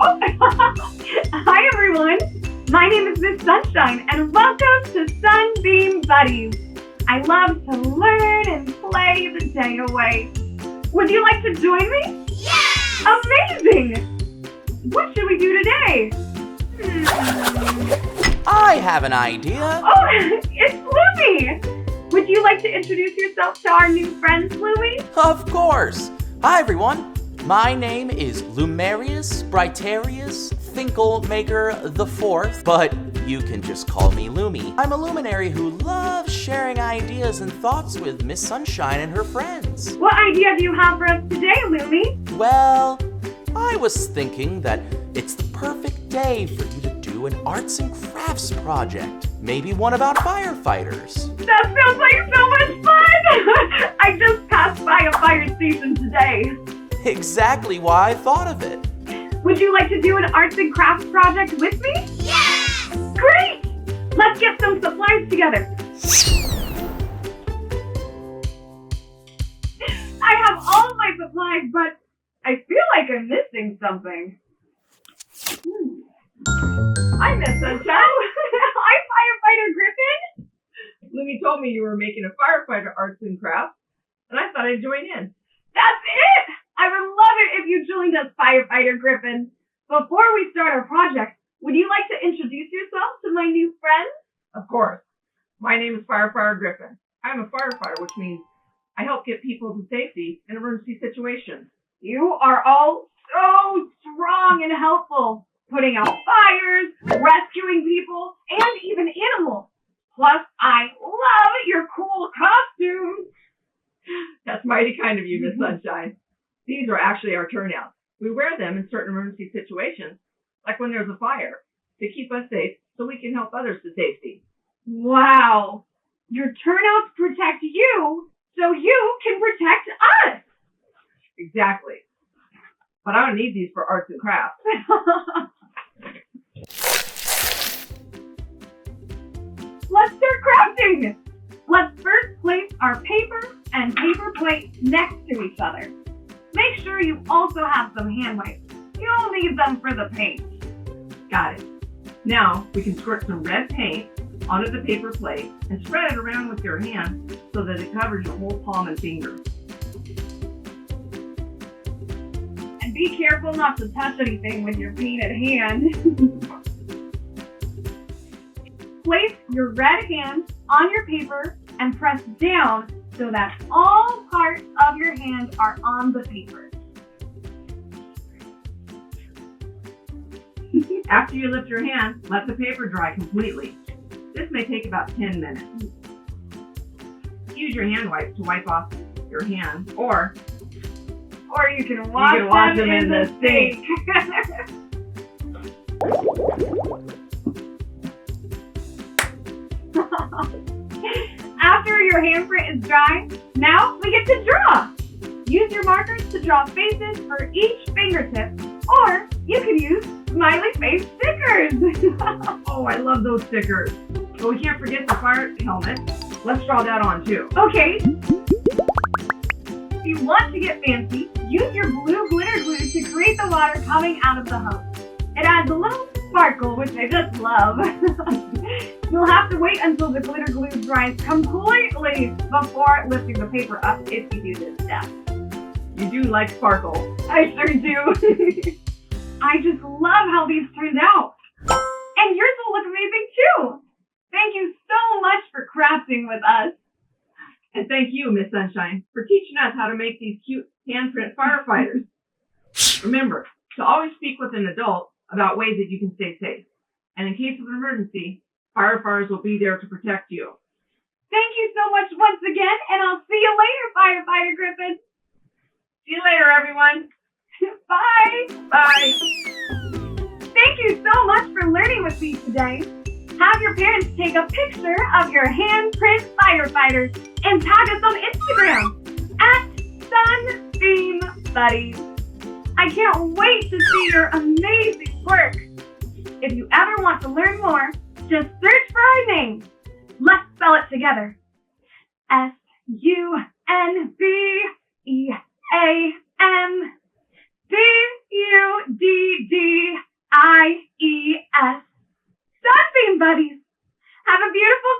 Oh. Hi everyone, my name is Miss Sunshine and welcome to SunBeam Buddies. I love to learn and play the day away. Would you like to join me? Yes! Amazing! What should we do today? I have an idea. Oh, it's Loomy! Would you like to introduce yourself to our new friends, Loomy? Of course. Hi, everyone. My name is Lumarius Brightarius Thinklemaker the Fourth, but you can just call me Loomy. I'm a luminary who loves sharing ideas and thoughts with Miss Sunshine and her friends. What idea do you have for us today, Loomy? Well, I was thinking that it's the perfect day for you to do an arts and crafts project. Maybe one about firefighters. That sounds like so much fun! I just passed by a fire station today. Exactly why I thought of it. Would you like to do an arts and crafts project with me? Yes! Great! Let's get some supplies together. I have all of my supplies, but I feel like I'm missing something. Hi, Miss Sunshine. Hi, Firefighter Griffin. Loomy told me you were making a firefighter arts and crafts, and I thought I'd join in. That's it! I would love it if you joined us, Firefighter Griffin. Before we start our project, would you like to introduce yourself to my new friends? Of course. My name is Firefighter Griffin. I'm a firefighter, which means I help get people to safety in emergency situations. You are all so strong and helpful, putting out fires, rescuing people, and even animals. Plus, I love your cool costumes. That's mighty kind of you, Miss Sunshine. These are actually our turnouts. We wear them in certain emergency situations, like when there's a fire, to keep us safe so we can help others to safety. Wow. Your turnouts protect you so you can protect us. Exactly. But I don't need these for arts and crafts. Let's start crafting. Let's first place our paper and paper plate next to each other. Make sure you also have some hand wipes. You'll need them for the paint. Got it. Now we can squirt some red paint onto the paper plate and spread it around with your hand so that it covers your whole palm and finger. And be careful not to touch anything with your painted hand. Place your red hand on your paper and press down so that all parts of your hand are on the paper. After you lift your hand, let the paper dry completely. This may take about 10 minutes. Use your hand wipes to wipe off your hand, or you can wash them in the sink. After your handprint is dry, now we get to draw. Use your markers to draw faces for each fingertip, or you can use smiley face stickers. oh, I love those stickers. But we can't forget the fire helmet. Let's draw that on too. Okay. If you want to get fancy, use your blue glitter glue to create the water coming out of the hose. It adds a little sparkle, which I just love. You'll have to wait until the glitter glue dries completely before lifting the paper up if you do this step. You do like sparkle. I sure do. I just love how these turned out. And yours will look amazing too. Thank you so much for crafting with us. And thank you, Miss Sunshine, for teaching us how to make these cute handprint firefighters. Remember to always speak with an adult about ways that you can stay safe. And in case of an emergency, firefighters will be there to protect you. Thank you so much once again, and I'll see you later, Firefighter Griffin. See you later, everyone. Bye. Bye. Thank you so much for learning with me today. Have your parents take a picture of your handprint firefighters and tag us on Instagram at SunBeam Buddies. I can't wait to see your amazing work. If you ever want to learn more, just search for our name. Let's spell it together. SunBeam. buddies. Have a beautiful